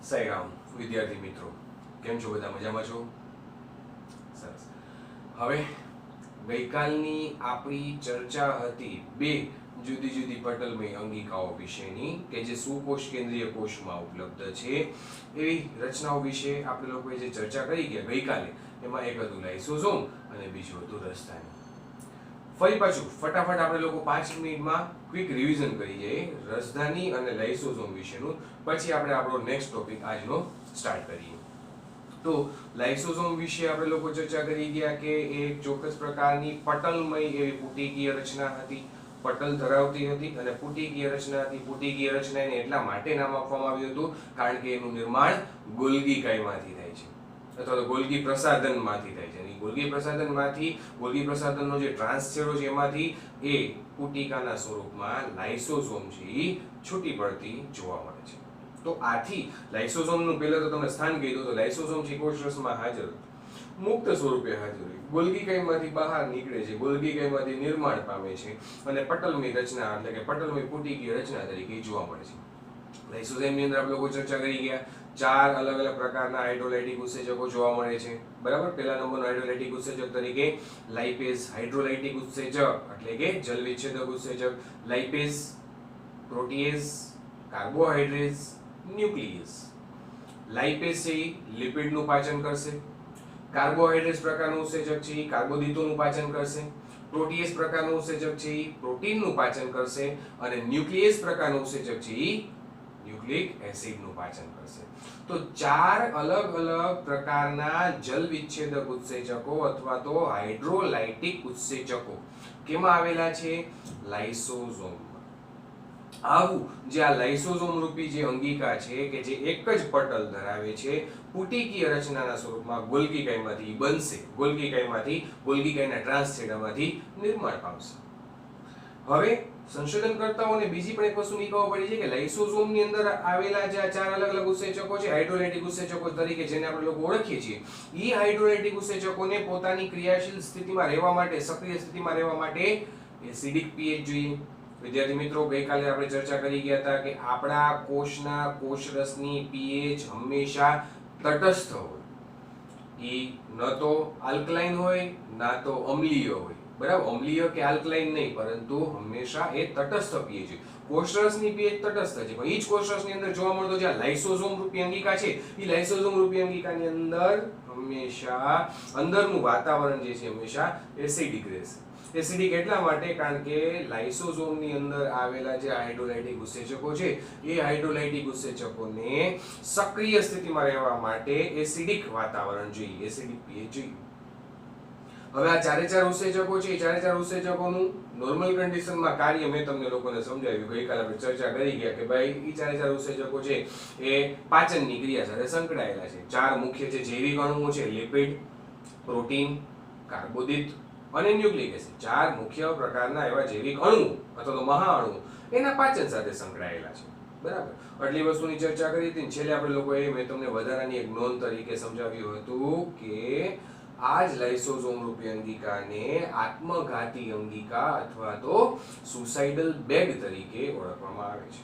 સાઈરામ વિદ્યાર્થી મિત્રો, કેમ છો? બધા મજામાં છો? સરસ. હવે ગઈકાલની આપણી ચર્ચા હતી બે જુદી જુદી પટલમય અંગિકાઓ વિશેની કે જે સુકોષ કેન્દ્રીય કોષમાં ઉપલબ્ધ છે. એવી રચનાઓ વિશે આપણે લોકોએ જે ચર્ચા કરી ગયા ગઈકાલે, એમાં એક હતું લાઇસોઝોમ અને બીજું હતું રસધાની. ફરી પાછું ફટાફટ આપણે લોકો 5 મિનિટમાં ક્વિક રિવિઝન કરી જઈએ રસધાની અને લાઇસોઝોમ વિશેનું, પછી આપણે આપણો નેક્સ્ટ ટોપિક આજનો સ્ટાર્ટ કરીએ. તો લાઇસોઝોમ વિશે આપણે લોકો ચર્ચા કરી ગયા કે એ ચોક્કસ પ્રકારની પટલમય એવી પુટિકીય રચના હતી, પટલ ધરાવતી હતી અને પુટિકીય રચના હતી. પુટિકીય રચના એને એટલા માટે નામ આપવામાં આવ્યું હતું કારણ કે એનું નિર્માણ ગોલ્ગી કાયમાંથી થાય છે અથવા તો ગોલ્ગી પ્રસાધનમાંથી થાય છે. ગોલ્ગી પ્રસાધનનો જે ટ્રાન્સછેડો છે એમાંથી એ પુટિકાના સ્વરૂપમાં લાઇસોઝોમ છે એ છૂટી પડતી જોવા મળે છે. તો આથી લાઇસોઝોમનું પહેલા તો તમને સ્થાન કીધું તો લાઇસોઝોમ છે કોષરસમાં હાજર, મુક્ત સ્વરૂપે હાજર, ગોલ્ગી કાયમાંથી બહાર નીકળે છે, ગોલ્ગી કાયમાંથી નિર્માણ પામે છે અને પટલમય રચના એટલે કે પટલમય પુટિકીય રચના તરીકે જોવા મળે છે. લાઇસોઝોમની અંદર આપણે લોકો ચર્ચા કરી ગયા 4 અલગ અલગ પ્રકારના હાઇડ્રોલાઇટિક ઉત્સેચકો જોવા મળે છે. બરાબર. પહેલા નંબરનો હાઇડ્રોલાઇટિક ઉત્સેચક તરીકે લાઇપેઝ હાઇડ્રોલાઇટિક ઉત્સેચક એટલે કે જલ વિચ્છેદક ઉત્સેચક, લાઇપેઝ, પ્રોટીએઝ, કાર્બોહાઇડ્રેટ્સ, ન્યુક્લિયસ. લાઇપેઝ છે લિપિડનું પાચન કરશે, કાર્બોહાઇડ્રેટ્સ પ્રકારનું ઉત્સેચક છે કાર્બોદિતોનું પાચન કરશે, પ્રોટીએઝ પ્રકારનું ઉત્સેચક છે પ્રોટીનનું પાચન કરશે અને ન્યુક્લિયસ પ્રકારનું ઉત્સેચક છે ન્યુક્લિક એસિડનું પાચન કરશે. તો 4 અલગ અલગ પ્રકારના જલ વિચ્છેદક ઉત્સેચકો અથવા તો હાઇડ્રોલાઇટિક ઉત્સેચકો કેમાં આવેલા છે? લાઇસોઝોમમાં. આવું જે આ લાઇસોઝોમ રૂપી જે અંગિકા છે કે જે એક જ પટલ ધરાવે છે, પુટિકીય રચનાના સ્વરૂપમાં ગોલ્ગી કાયમાંથી બનશે, ગોલ્ગી કાયના ટ્રાન્સછેડામાંથી નિર્માણ પામશે. હવે સંશોધનકર્તાઓને બીજી પણ એક વસ્તુની ખબર પડી છે કે લાઇસોઝોમની અંદર આવેલા જે 4 અલગ અલગ ઉત્સેચકો છે હાઇડ્રોલાઇટિક ઉત્સેચકો તરીકે જેને આપણે લોકો ઓળખીએ છીએ, ઈ હાઇડ્રોલાઇટિક ઉત્સેચકોને પોતાની ક્રિયાશીલ સ્થિતિમાં રહેવા માટે, સક્રિય સ્થિતિમાં રહેવા માટે એસિડિક પીએચ જોઈએ. વિદ્યાર્થી મિત્રો, ગઈકાલે આપણે ચર્ચા કરી ગયા હતા કે આપણા કોષના કોષરસની પીએચ હંમેશા તટસ્થ હોય. ઈ ન તો આલ્કલાઇન હોય ના તો અમ્લીય હોય. બરાબર. અમ્લીય કે આલ્કલાઇન નહીં, પરંતુ હંમેશા એ તટસ્થ પીએચ છે. કોષરસની પીએચ તટસ્થ છે, પણ ઈ જ કોષરસની અંદર જોવા મળતો જે લાઇસોઝોમ રૂપી અંગિકા છે, ઈ લાઇસોઝોમ રૂપી અંગિકાની અંદર હંમેશા અંદરનું વાતાવરણ જે છે હંમેશા એસિડિક રહેશે. એસિડિક એટલા માટે કારણ કે લાઇસોઝોમની અંદર આવેલા જે હાઇડ્રોલાઇટિક ઉત્સેચકો છે એ હાઇડ્રોલાઇટિક ઉત્સેચકોને સક્રિય સ્થિતિમાં રહેવા માટે એસિડિક વાતાવરણ જોઈએ, એસિડિક પીએચ જોઈએ. હવે આ 4 ઉત્સેચકો છે, એ 4 ઉત્સેચકોનું નોર્મલ કન્ડિશનમાં કાર્ય મેં તમને લોકોને સમજાવ્યું. ગઈકાલે આપણે ચર્ચા કરી ગયા કે ભાઈ ઈ 4 ઉત્સેચકો છે એ પાચનની ક્રિયા સાથે સંકળાયેલા છે. 4 મુખ્ય જે જૈવિક અણુઓ છે, લિપિડ, પ્રોટીન, કાર્બોદિત અને ન્યુક્લિક એસિડ. 4 મુખ્ય પ્રકારના એવા જૈવિક અણુ અથવા તો મહાઅણુ એના પાચન સાથે સંકળાયેલા છે. બરાબર. આટલી વસ્તુની ચર્ચા કરી હતી. છેલ્લે આપણે લોકોએ મેં તમને વધારાની એક નોંધ તરીકે સમજાવ્યું હતું કે આ જ લાઇસોઝોમ રૂપી અંગિકાને આત્મઘાતી અંગિકા અથવા તો સુસાઇડલ બેગ તરીકે ઓળખવામાં આવે છે.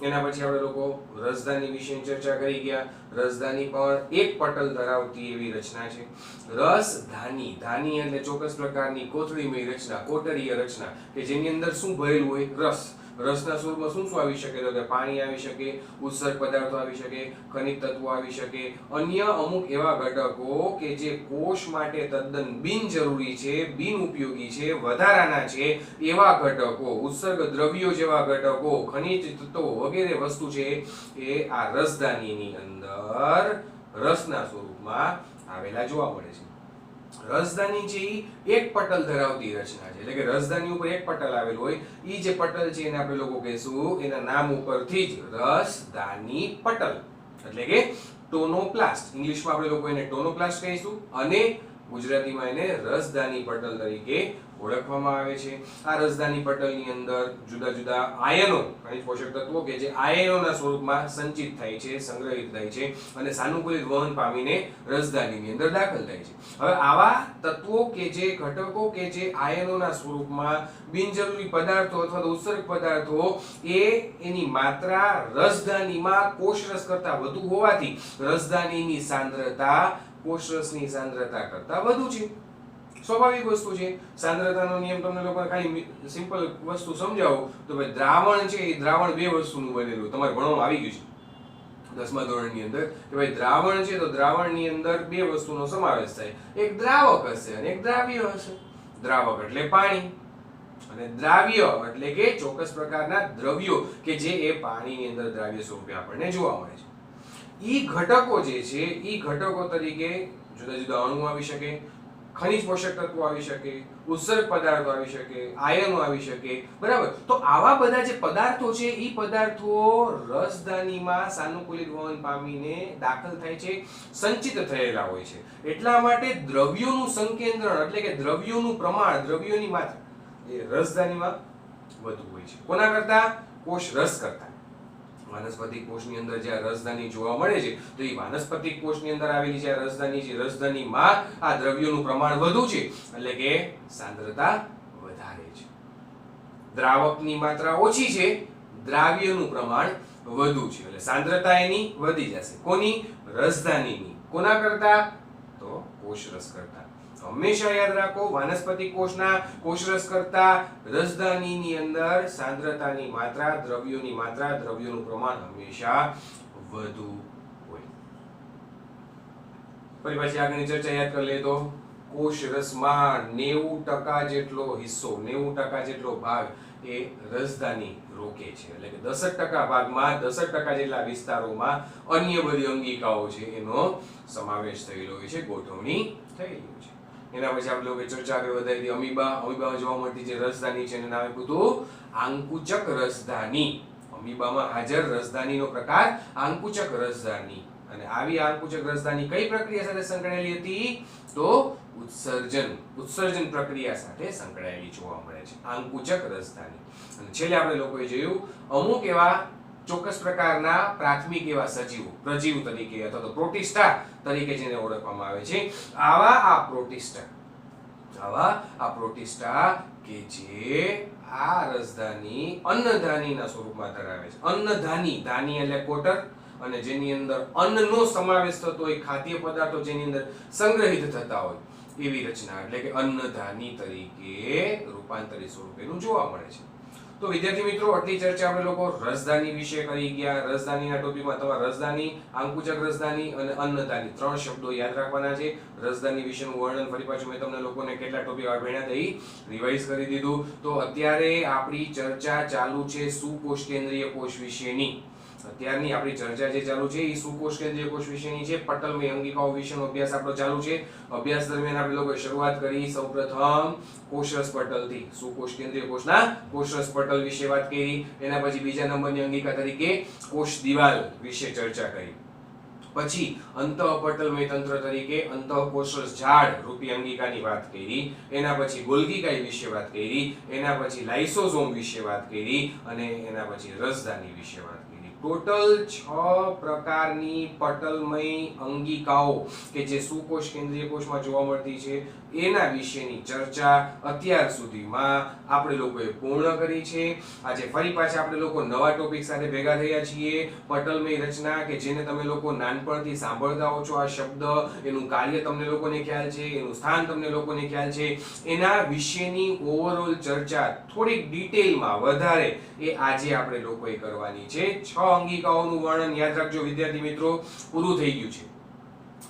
એના પછી આપણે લોકો રસધાની વિશેની ચર્ચા કરી ગયા. રસધાની પણ એક પટલ ધરાવતી એવી રચના છે. રસધાની, ધાની એટલે ચોક્કસ પ્રકારની કોથળીમય રચના, કોટરીય રચના કે જેની અંદર શું ભરેલું હોય? રસ. રસના સ્વરૂપમાં શું આવી શકે? તો કે પાણી આવી શકે, ઉત્સર્ગ પદાર્થો આવી શકે, ખનિજ તત્વો આવી શકે, અન્ય અમુક એવા ઘટકો કે જે કોષ માટે તદ્દન બિનજરૂરી છે, બિનઉપયોગી છે, વધારાના છે એવા ઘટકો, ઉત્સર્ગ દ્રવ્યો જેવા ઘટકો, ખનિજ તત્વો વગેરે વસ્તુ છે એ આ રસધાનીની અંદર રસના સ્વરૂપમાં આવેલા જોવા મળે છે. રસધાની છે એ એક પટલ ધરાવતી રચના છે, એટલે કે રસધાની ઉપર એક પટલ આવેલું હોય. ઈ જે પટલ છે એને આપણે લોકો કહીશું એના નામ ઉપરથી જ રસધાની પટલ એટલે કે ટોનોપ્લાસ્ટ. ઇંગ્લિશમાં આપણે લોકો એને ટોનોપ્લાસ્ટ કહીશું અને ગુજરાતીમાં એને રસધાની પટલ તરીકે ઓળખવામાં આવે છે. આ રસધાની પટલની અંદર જુદા જુદા આયનો ખનિજ પોષક તત્વો કે જે આયનોના સ્વરૂપમાં સંચિત થાય છે, સંગ્રહિત થાય છે અને સાનુકૂલિત વહન પામીને રસધાનીની અંદર દાખલ થાય છે. હવે આવા તત્વો કે જે ઘટકો કે જે આયનોના સ્વરૂપમાં બિનજરૂરી પદાર્થો અથવા તો ઉત્સર્ગ પદાર્થો એની માત્રા રસધાનીમાં કોષરસ કરતા વધુ હોવાથી રસધાનીની સાંદ્રતા કોષરસની સાંદ્રતા કરતા વધુ છે. સ્વાભાવિક વસ્તુ છે. સાંદ્રતાનો નિયમ તમને લોકોને ખાલી સિમ્પલ વસ્તુ સમજાવો તો ભાઈ દ્રાવણ છે એ દ્રાવણ બે વસ્તુનું બનેલું તમારે ભણવામાં આવી ગયું છે 10મા ધોરણની અંદર કે ભાઈ દ્રાવણ છે તો દ્રાવણની અંદર બે વસ્તુનો સમાવેશ થાય. એક દ્રાવક હશે અને એક દ્રાવ્ય હશે. દ્રાવક એટલે પાણી અને દ્રાવ્ય એટલે કે ચોક્કસ પ્રકારના દ્રવ્યો કે જે એ પાણીની અંદર દ્રાવ્ય સ્વરૂપે આપણને જોવા મળે છે. ઈ ઘટકો જે છે ઈ ઘટકો તરીકે જુદા જુદા અણુ આવી શકે, ખનિજ પોષક તત્વો આવી શકે, ઉત્સર્ગ પદાર્થો આવી શકે, આયનો આવી શકે, બરાબર. તો આવા બધા જે પદાર્થો છે ઈ પદાર્થો રસધાનીમાં સાનુકૂલિત વહન પામીને દાખલ થાય છે, સંચિત થયેલા હોય છે. એટલા માટે દ્રવ્યોનું સંકેન્દ્રણ એટલે કે દ્રવ્યોનું પ્રમાણ, દ્રવ્યોની માત્રા એ રસધાનીમાં વધુ હોય છે. કોના કરતા? કોષ રસ કરતા. વાનસ્પતિક કોષની અંદર જે રસધાની જોવા મળે છે તો એ વાનસ્પતિક કોષની અંદર આવેલી જે રસધાની છે રસધાનીમાં આ દ્રવ્યોનું પ્રમાણ વધુ છે એટલે કે સાંદ્રતા વધારે છે. દ્રાવકની માત્રા ઓછી છે, દ્રાવ્યનું પ્રમાણ વધુ છે એટલે સાંદ્રતા એની વધી જશે. કોની? રસધાનીની. કોના કરતા? તો કોષરસ કરતા. હંમેશા યાદ રાખો વાનસ્પતિક કોષના કોષરસ કરતા રસધાનીની અંદર સાંદ્રતાની માત્રા, દ્રવ્યોની માત્રા, દ્રવ્યોનું પ્રમાણ હંમેશા વધુ હોય. ફરી પાછી આગળની ચર્ચા યાદ કરી લે તો કોષરસમાં 90% જેટલો હિસ્સો, 90% જેટલો ભાગ એ રસધાની રોકે છે. એટલે કે 10% ભાગમાં 10% જેટલા વિસ્તારોમાં અન્ય બધી અંગિકાઓ છે એનો સમાવેશ થયેલો હોય છે, ગોઠવણી થયેલી હોય છે. એના પછી આપણે લોકો ચર્ચા આગળ વધારી હતી અમીબામાં જોવા મળતી જે રસધાની છે એનું નામ આપ્યું હતું આંકુચક રસધાની. અમીબામાં હાજર રસધાનીનો પ્રકાર આંકુચક રસધાની. અને આવી આંકુચક રસધાની કઈ પ્રક્રિયા સાથે સંકળાયેલી હતી? તો ઉત્સર્જન પ્રક્રિયા સાથે સંકળાયેલી જોવા મળે છે આંકુચક રસધાની. અને છેલ્લે આપણે લોકોએ જોયું અમુક એવા ચોક્કસ પ્રકારના પ્રાથમિક એવા સજીવો, પ્રજીવ તરીકે અથવા તો પ્રોટિસ્ટા તરીકે જેને ઓળખવામાં આવે છે, આવા આ પ્રોટિસ્ટા કે જે આ રસધાની અન્નધાનીના સ્વરૂપમાં ધરાવે છે. અન્નધાની, ધાની એટલે કોટર, અને જેની અંદર અન્નનો સમાવેશ થતો હોય, ખાદ્ય પદાર્થો જેની અંદર સંગ્રહિત થતા હોય એવી રચના એટલે કે અન્નધાની તરીકે રૂપાંતરિત સ્વરૂપેનું જોવા મળે છે. તો વિદ્યાર્થી મિત્રો આટલી ચર્ચા આપણે લોકો રસધાની વિશે કરી ગયા. રસધાનીના ટોપિકમાં તમારે રસધાની, આંકુચક રસધાની અને અન્નધાની 3 શબ્દો યાદ રાખવાના છે. રસધાની વિશેનું વર્ણન ફરી પાછું મેં તમને લોકોને કેટલા ટોપિક આગળ ભણ્યા હતા એ રિવાઇઝ કરી દીધું. તો અત્યારે આપણી ચર્ચા ચાલુ છે સુકોષ કેન્દ્રીય કોષ વિશેની. અત્યારની આપણી ચર્ચા જે ચાલુ છે એ સુકોષ કેન્દ્રીય કોષ વિશેની છે. પટલમય અંગિકાઓ વિશેનો અભ્યાસ આપણો ચાલુ છે. અભ્યાસ દરમિયાન આપણે લોકોએ શરૂઆત કરી સૌપ્રથમ કોષરસ પટલથી. સુકોષ કેન્દ્રીય કોષના કોષરસ પટલ વિશે વાત કરી. એના પછી બીજા નંબરની અંગિકા તરીકે કોષ દિવાલ વિશે ચર્ચા કરી. પછી અંતઃપટલમય તંત્ર તરીકે અંતઃકોષરસ ઝાડ રૂપી અંગિકાની વાત કરી. એના પછી ગોલ્ગી કાય વિશે વાત કરી. એના પછી લાઇસોઝોમ વિશે વાત કરી અને એના પછી રસધાની વિશે વાત કરી. ટોટલ 6 પ્રકારની પટલમય અંગિકાઓ કે જે સુકોષ કેન્દ્રીય કોષમાં જોવા મળતી છે એના વિશેની ચર્ચા અત્યાર સુધીમાં આપણે લોકોએ પૂર્ણ કરી છે. આજે ફરી પાછા આપણે લોકો નવા ટોપિક સાથે ભેગા થયા છીએ. પટલમય રચના કે જેને તમે લોકો નાનપણથી સાંભળતા હો છો, આ શબ્દ, એનું કાર્ય તમને લોકોને ખ્યાલ છે, એનું સ્થાન તમને લોકોને ખ્યાલ છે, એના વિશેની ઓવરઓલ ચર્ચા થોડીક ડિટેલમાં વધારે એ આજે આપણે લોકોએ કરવાની છે. 6 અંગિકાઓનું વર્ણન યાદ રાખજો વિદ્યાર્થી મિત્રો, પૂરું થઈ ગયું છે.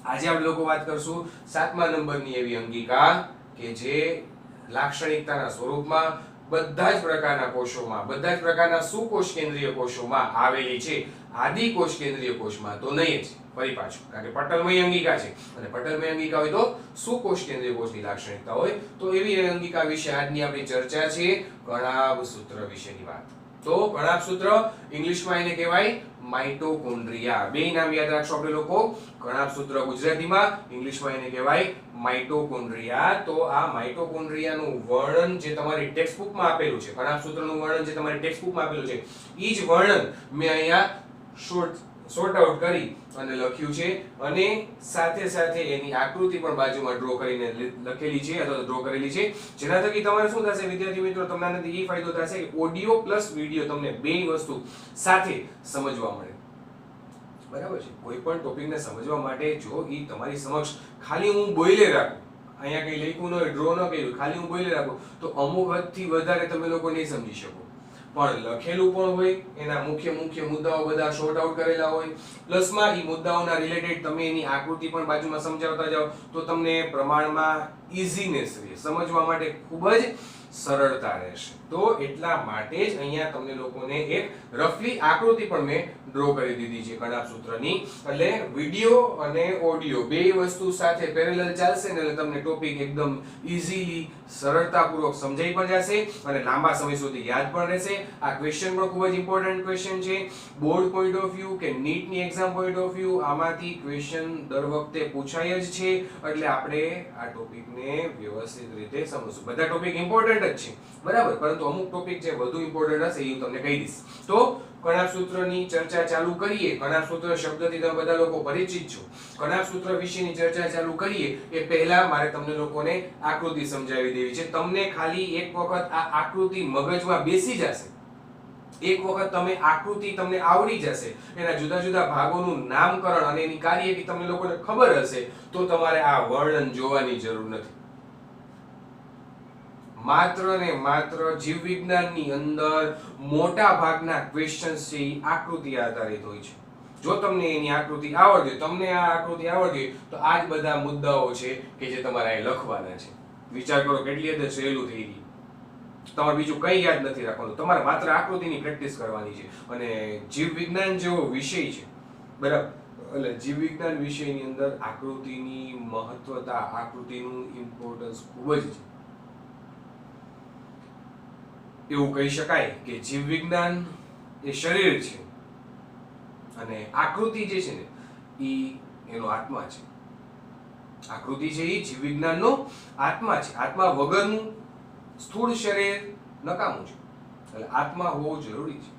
આજે આપણે લોકો વાત કરશું 7મા નંબરની એવી અંગિકા કે જે લાક્ષણિકતાના સ્વરૂપમાં બધા જ પ્રકારના કોષોમાં, બધા જ પ્રકારના સુકોષ કેન્દ્રીય કોષોમાં આવેલી છે. આદિ કોષ કેન્દ્રીય કોષમાં તો નહીં જ. ફરી પાછું, કારણ કે પટલમય અંગિકા છે અને પટલમય અંગિકા હોય તો સુકોષ કેન્દ્રીય કોષની લાક્ષણિકતા હોય. તો એવી અંગિકા વિશે આજની આપણી ચર્ચા છે. કણાભ સૂત્ર વિશેની વાત. તો કણાભસૂત્ર ઇંગ્લિશમાં એને કહેવાય માઇટોકોન્ડ્રિયા. બે નામ યાદ રાખશો આપણે લોકો. કણાભસૂત્ર ગુજરાતીમાં, ઇંગ્લિશમાં એને કહેવાય માઇટોકોન્ડ્રિયા. તો આ માઇટોકોન્ડ્રિયાનું વર્ણન જે તમારી ટેક્સ્ટ બુકમાં આપેલું છે, કણાભસૂત્રનું વર્ણન જે તમારી ટેક્સ્ટ બુકમાં આપેલું છે, ઈ જ વર્ણન મેં અહીંયા શોર્ટ આઉટ કરી અને લખ્યું છે, અને સાથે સાથે એની આકૃતિ પણ બાજુમાં ડ્રો કરીને લખેલી છે અથવા તો ડ્રો કરેલી છે, જેના થકી તમારે શું થશે વિદ્યાર્થી મિત્રો, તમને આનાથી એ ફાયદો થશે કે ઓડિયો પ્લસ વિડિયો તમને બેય વસ્તુ સાથે સમજવા મળે. બરાબર છે. કોઈ પણ ટોપિકને સમજવા માટે જો ઈ તમારી સમક્ષ ખાલી હું બોલે રાખું, અહીંયા કઈ લખ્યું ન હોય, ડ્રો ન કર્યું, ખાલી હું બોલે રાખું, તો અમુક હદથી વધારે તમે લોકો નહીં સમજી શકો. પણ લખેલું પણ હોય, એના મુખ્ય મુદ્દાઓ બધા શોર્ટ આઉટ કરેલા હોય, પ્લસમાં ઈ મુદ્દાઓના રિલેટેડ તમે એની આકૃતિ પણ બાજુમાં સમજાવતા જાઓ, તો તમને પ્રમાણમાં ઈઝીનેસ રહે, સમજવા માટે ખૂબ જ સરળતા રહેશે. તો એટલા માટે જ અહીંયા તમને લોકોને એક રફલી આકૃતિ પણ મેં ડ્રો કરી દીધી છે કણાભસૂત્રની. એટલે વિડિયો અને ઓડિયો બે વસ્તુ સાથે પેરેલલ ચાલશે ને એટલે તમને ટોપિક એકદમ ઈઝીલી સરળતાપૂર્વક સમજાઈ પણ જશે અને લાંબા સમય સુધી યાદ પણ રહેશે. આ ક્વેશ્ચન પણ ખૂબ જ ઇમ્પોર્ટન્ટ ક્વેશ્ચન છે. બોર્ડ પોઈન્ટ ઓફ વ્યૂ કે નીટની એક્ઝામ પોઈન્ટ ઓફ વ્યૂ આમાંથી ક્વેશ્ચન દર વખતે પૂછાય જ છે. એટલે આપણે આ ટોપિકને વ્યવસ્થિત રીતે સમજશું. બધા ટોપિક ઇમ્પોર્ટન્ટ જ છે, બરાબર, પરંતુ અમુક ટોપિક જે વધુ ઇમ્પોર્ટન્ટ હશે એ હું તમને કહી દઈશ. તો કણાભસૂત્રની ચર્ચા ચાલુ કરીએ. કણાભસૂત્ર શબ્દથી તમે બધા લોકો પરિચિત છો. કણાભસૂત્ર વિશેની ચર્ચા ચાલુ કરીએ એ પહેલા મારે તમને લોકોને આકૃતિ સમજાવી દેવી છે. તમને ખાલી એક વખત આ આકૃતિ મગજમાં બેસી જશે, એક વખત તમે આકૃતિ તમને આવડી જશે, એના જુદા જુદા ભાગોનું નામકરણ અને એની કાર્યવિધિ તમને લોકોને ખબર હશે, તો તમારે આ વર્ણન જોવાની જરૂર નથી. માત્ર ને માત્ર જીવ વિજ્ઞાનની અંદર મોટા ભાગના ક્વેશ્ચન્સ છે એ આકૃતિ આધારિત હોય છે. જો તમને એની આકૃતિ આવડે, તમને આ આકૃતિ આવડે, તો આ જ બધા મુદ્દાઓ છે કે જે તમારે અહીં લખવાના છે. વિચાર કરો કેટલી હદે સહેલું થઈ ગયું. તમારે બીજું કંઈ યાદ નથી રાખવાનું, તમારે માત્ર આકૃતિની પ્રેક્ટિસ કરવાની છે. અને જીવ વિજ્ઞાન જેવો વિષય છે, બરાબર, એટલે જીવ વિજ્ઞાન વિષયની અંદર આકૃતિની મહત્વતા, આકૃતિનું ઇમ્પોર્ટન્સ ખૂબ જ છે. એવું કહી શકાય કે જીવ વિજ્ઞાન એ શરીર છે અને આકૃતિ જે છે ને ઈ એનો આત્મા છે. આકૃતિ છે એ જીવ વિજ્ઞાનનો આત્મા છે. આત્મા વગરનું સ્થૂળ શરીર નકામું છે, એટલે આત્મા હોવો જરૂરી છે,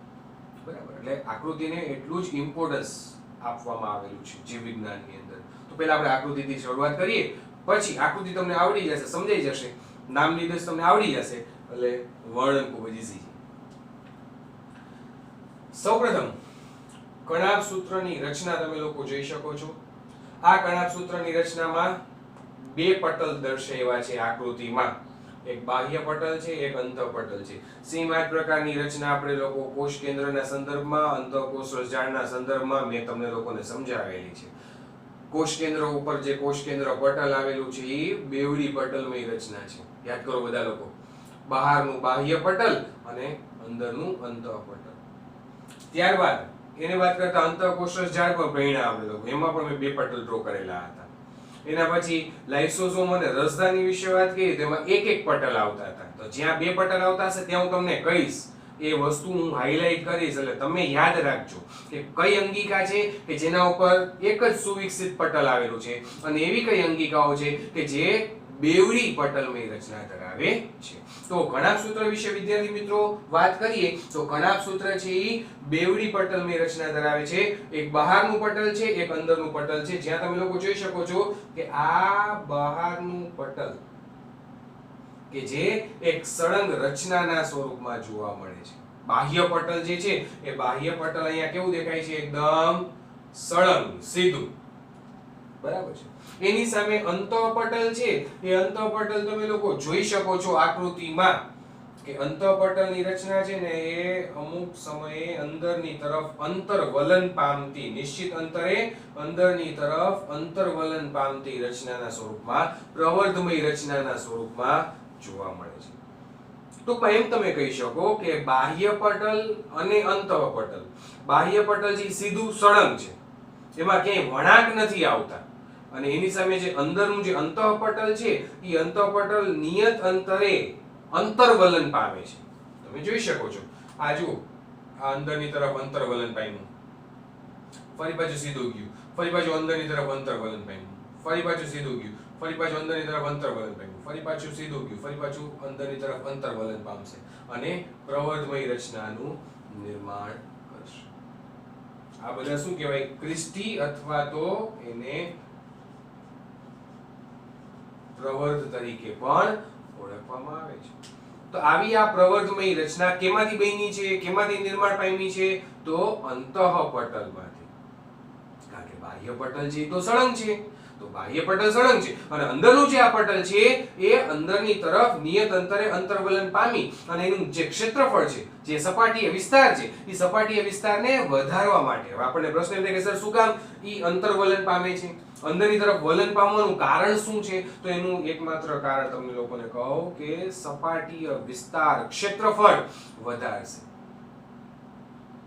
બરાબર. એટલે આકૃતિને એટલું જ ઇમ્પોર્ટન્સ આપવામાં આવેલું છે જીવ વિજ્ઞાનની અંદર. તો પહેલા આપણે આકૃતિથી શરૂઆત કરીએ, પછી આકૃતિ તમને આવડી જશે, સમજાઈ જશે, નામ નિર્દેશ તમને આવડી જશે, એટલે વર્ણન ખૂબ જ ઈઝી છે. સૌપ્રથમ કણાભસૂત્રની રચના તમે લોકો જોઈ શકો છો. આ કણાભસૂત્રની રચનામાં બે પટલ દર્શાવ્યા છે આકૃતિમાં. એક બાહ્ય પટલ છે, એક અંતઃપટલ છે. સેમ આ પ્રકારની રચના આપણે લોકો કોષ કેન્દ્રના સંદર્ભમાં, અંતઃકોષ રસજાળના સંદર્ભમાં મેં તમને લોકોને સમજાવેલી છે. કોષ કેન્દ્ર ઉપર જે કોષ કેન્દ્ર પટલ આવેલું છે એ બેવડી પટલમય રચના છે. યાદ કરો બધા લોકો. બહારનું બાહ્ય પટલ અને અંદરનું અંતઃપટલ. ત્યારબાદ એને વાત કરતા અંતઃકોષ રસજાળ પર ભણ્યા આપણે લોકો, એમાં પણ મેં બે પટલ ડ્રો કરેલા હતા. એના પછી લાઇસોસોમ અને રસધાની વિશે વાત કરી, તેમાં એક એક પટલ આવતા હતા. તો જ્યાં બે પટલ આવતા હશે ત્યાં હું તમને કહીશ, એ વસ્તુ હું હાઇલાઇટ કરીશ, એટલે તમે યાદ રાખજો કે કઈ અંગિકા છે કે જેના ઉપર એક જ સુવિકસિત પટલ આવેલું છે, અને એવી કઈ અંગિકાઓ છે કે જે બેવડી પટલમય રચના ધરાવે છે. તો કણાભસૂત્ર વિશે વિદ્યાર્થી મિત્રો વાત કરીએ તો કણાભસૂત્ર છે એ બેવડી પટલમય રચના ધરાવે છે. એક બહારનું પટલ છે, એક અંદરનું પટલ છે. જ્યાં તમે લોકો જોઈ શકો છો કે આ બહારનું પટલ કે જે એક સળંગ રચનાના સ્વરૂપમાં જોવા મળે છે. બાહ્ય પટલ જે છે એ બાહ્ય પટલ અહીંયા કેવું દેખાય છે? એકદમ સળંગ, સીધું, બરાબર છે. એની સામે અંતઃપટલ છે, એ અંતઃપટલ તમે લોકો જોઈ શકો છો આકૃતિમાં કે અંતઃપટલની રચના છે ને એ અમુક સમયે અંદરની તરફ અંતર્વલન પામતી, નિશ્ચિત અંતરે અંદરની તરફ અંતર્વલન પામતી રચનાના સ્વરૂપમાં, પ્રવર્ધમય રચનાના સ્વરૂપમાં જોવા મળે છે. ટૂંકમાં એમ તમે કહી શકો કે બાહ્ય પટલ અને અંતઃપટલ. બાહ્ય પટલ જે સીધું સળંગ છે, એમાં ક્યાંય વળાંક નથી આવતા, અને એની સામે જે અંદરનું જે અંતઃપટલ છે એ અંતઃપટલ નિયત અંતરે અંતર્વલન પામે છે. તમે જોઈ શકો છો, આ જુઓ આ અંદરની તરફ અંતર વલન પામ્યું, ફરી પાછું સીધું ગયું, ફરી પાછું અંદરની તરફ અંતર વલન પામ્યું, ફરી પાછું સીધું ગયું, ફરી પાછું અંદરની તરફ અંતર વલન પામ્યું, ફરી પાછું સીધું ગયું, ફરી પાછું અંદરની તરફ અંતર વલન પામશે અને પ્રવર્ધમય રચનાનું નિર્માણ કરશે. આ બધા શું કહેવાય? ક્રિસ્ટી અથવા તો એને પ્રવર્ધ તરીકે પણ ઓળખવામાં આવે છે. તો આવી આ પ્રવર્ધમય રચના કેમાંથી બની છે, કેમાંથી નિર્માણ પામી છે? તો અંતઃપટલમાંથી. કારણ કે બાહ્ય પટલ છે તો સળંગ છે, તો બાહ્ય પટલ સળંગ છે અને અંદરનું જે આ પટલ છે એ અંદરની તરફ નિયત અંતરે અંતર્વલન પામી અને એનું જે ક્ષેત્રફળ છે, જે સપાટીય વિસ્તાર છે, એ સપાટીય વિસ્તારને વધારવા માટે. હવે આપણને પ્રશ્ન એમ થાય કે સર શું કામ ઈ અંતર્વલન પામે છે? અંદરની તરફ વલન પામવાનું કારણ શું છે? તો એનું એકમાત્ર કારણ તમને લોકોને કહું કે સપાટીય વિસ્તાર, ક્ષેત્રફળ વધારશે.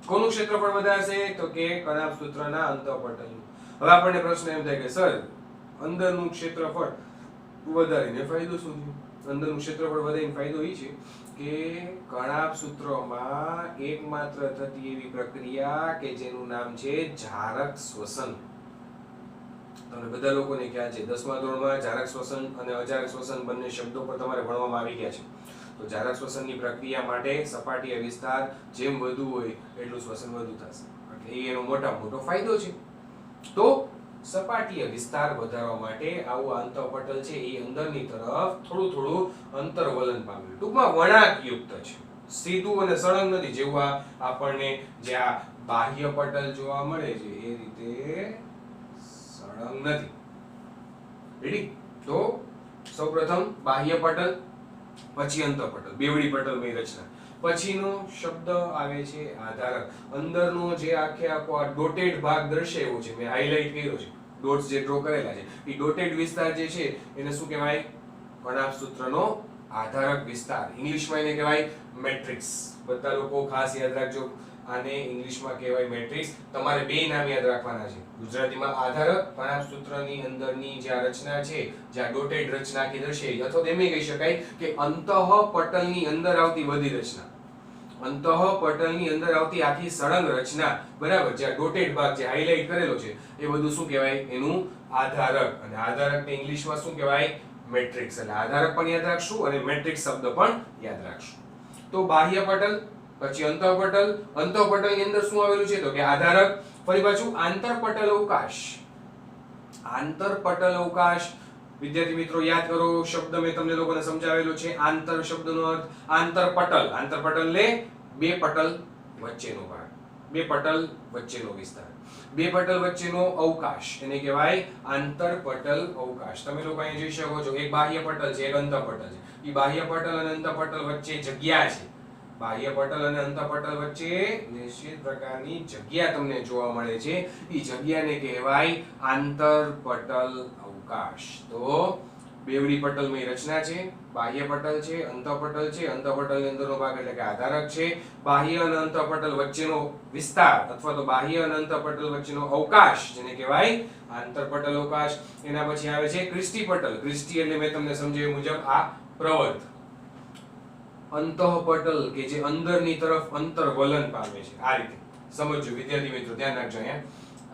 કોનું ક્ષેત્રફળ વધારશે? તો કે કણાભ સૂત્રના અંતઃપટલનું. હવે આપણને પ્રશ્ન એમ થાય કે સર અંદરનું ક્ષેત્રફળ વધારીને ફાયદો શું છે? અંદરનું ક્ષેત્રફળ વધારીને ફાયદો એ છે કે કણાભ સૂત્રોમાં એકમાત્ર થતી એવી પ્રક્રિયા કે જેનું નામ છે જારક શ્વસન. તમને બધા લોકોને ખ્યાલ છે 10મા ધોરણમાં જારક શ્વસન અને અજારક શ્વસન બંને શબ્દો પર તમારે ભણવામાં આવી ગયા છે. તો જારક શ્વસનની પ્રક્રિયા માટે સપાટીય વિસ્તાર જેમ વધુ હોય એટલું શ્વસન વધુ થશે, એટલે એ એનો મોટામાં મોટો ફાયદો છે. તો સપાટીય વિસ્તાર વધારવા માટે આવું અંતઃપટલ છે એ અંદરની તરફ થોડું થોડું અંતર્વલન પામ્યું. ટૂંકમાં વળાંકયુક્ત છે, સીધું અને સળંગ નથી. જેવું આપણને જે આ બાહ્ય પટલ જોવા મળે છે એ રીતે સળંગ નથી. રેડી? તો સૌપ્રથમ બાહ્ય પટલ, પછી અંતઃપટલ, બેવડી પટલમય રચના. પછીનો શબ્દ આવે છે આધારક. અંદરનો જે આખે આખો આ ડોટેડ ભાગ દર્શાવ્યો છે, મેં હાઇલાઇટ કર્યો છે, ડોટ્સ જે ડ્રો કરેલા છે, એ ડોટેડ વિસ્તાર જે છે એને શું કહેવાય? કણાભ સૂત્રનો આધારક વિસ્તાર. ઇંગ્લિશમાં એને કહેવાય મેટ્રિક્સ. બધા લોકો ખાસ યાદ રાખજો, આને ઇંગ્લિશમાં કહેવાય મેટ્રિક્સ. તમારે બે નામ યાદ રાખવાના છે. ગુજરાતીમાં આધારક, કણાભ સૂત્રની અંદરની જે રચના છે, જે ડોટેડ રચના કે દર્શાવી, અથવા એમ કહી શકાય કે અંતઃપટલની અંદર આવતી બધી રચના, અંતઃપટલની અંદર આવતી આખી સળંગ રચના, બરાબર, જે ડોટેડ ભાગ જે હાઇલાઇટ કરેલો છે એ બધું શું કહેવાય? એનું આધારક. અને આધારકને ઇંગ્લિશમાં શું કહેવાય? મેટ્રિક્સ. એટલે આધારક પણ યાદ રાખશું અને મેટ્રિક્સ શબ્દ પણ યાદ રાખશું. તો બાહ્ય પટલ, પછી અંતઃપટલ. અંતઃપટલની અંદર શું આવેલું છે? તો કે આધારક. ફરી પાછું આંતરપટલ અવકાશ. આંતરપટલ અવકાશ વિદ્યાર્થી મિત્રો યાદ કરો, શબ્દ મેં તમને લોકોને સમજાવેલો છે. આંતર શબ્દનો અર્થ આંતરપટલ. આંતરપટલને બે પટલ વચ્ચેનો ભાગ, બે પટલ વચ્ચેનો વિસ્તાર, બે પટલ વચ્ચેનો અવકાશ, એને કહેવાય આંતરપટલ અવકાશ. તમે લોકો અહીં જોઈ શકો છો, એક બાહ્ય પટલ છે, એક અંતઃપટલ છે. એ બાહ્ય પટલ અને અંતઃપટલ વચ્ચે જગ્યા છે. બાહ્ય પટલ અને અંતઃપટલ વચ્ચે નિશ્ચિત પ્રકારની જગ્યા તમને જોવા મળે છે. એ જગ્યાને કહેવાય આંતરપટલ અવકાશ. તો બેવડી પટલમય રચના છે, બાહ્ય પટલ છે, અંતઃપટલ છે. અંતઃપટલની અંદરનો ભાગ એટલે કે આધારક છે. બાહ્ય અને અંતઃપટલ વચ્ચેનો વિસ્તાર અથવા તો બાહ્ય અને અંતઃપટલ વચ્ચેનો અવકાશ જેને કહેવાય આંતરપટલ અવકાશ. એના પછી આવે છે ક્રિસ્ટી પટલ. ક્રિસ્ટી એટલે મેં તમને સમજાવ્યું મુજબ આ પ્રવર્ત. અંતઃપટલ કે જે અંદરની તરફ અંતર્વલન પામે છે. આ રીતે સમજજો વિદ્યાર્થી મિત્રો, ધ્યાન રાખજો. અહીંયા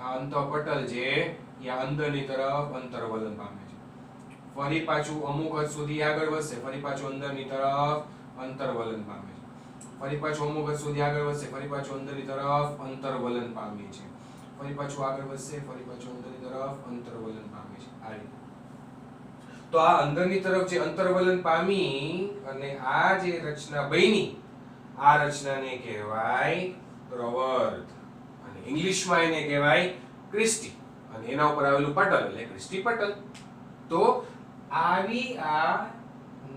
આ અંતઃપટલ છે એ અંદરની તરફ અંતર્વલન પામે છે. ફરી પાછું અમુક હદ સુધી આગળ વધશે, ફરી પાછું અંદરની તરફ અંતર્વલન પામે છે. ફરી પાછું અમુક હદ સુધી આગળ વધશે, ફરી પાછું અંદરની તરફ અંતર્વલન પામે છે. ફરી પાછું આગળ વધશે, ફરી પાછું અંદરની તરફ અંતર્વલન પામે છે. આ રીતે. તો આ અંદરની તરફ જે અંતર્વલન પામી અને આ જે રચના બની, આ રચનાને કહેવાય પ્રવર્ત અને ઇંગ્લિશમાં એને કહેવાય ક્રિસ્ટી અને એના ઉપર આવેલું પટલ એટલે ક્રિસ્ટી પટલ. તો આવી આ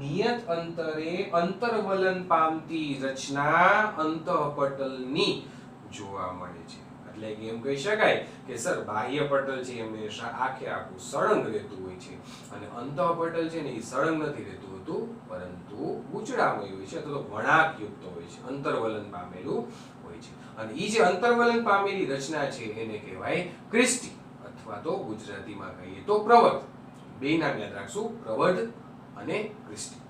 નિયત અંતરે અંતર્વલન પામતી રચના અંતઃપટલની જોવા મળે છે. એટલે કે એમ કહી શકાય કે સર બાહ્ય પટલ છે હંમેશા આખે આખું સળંગ રહેતું હોય છે અને અંતઃપટલ છે ને એ સળંગ નથી રહેતું હોતું, પરંતુ ગૂંચળામય હોય છે અથવા તો વળાંકયુક્ત હોય છે, અંતર્વલન પામેલું હોય છે. અને એ જે અંતર્વલન પામેલી રચના છે એને કહેવાય ક્રિસ્ટી અથવા તો ગુજરાતીમાં કહીએ તો પ્રવર્ત. બે નામ યાદ રાખશું, પ્રવર્ત અને ક્રિસ્ટી.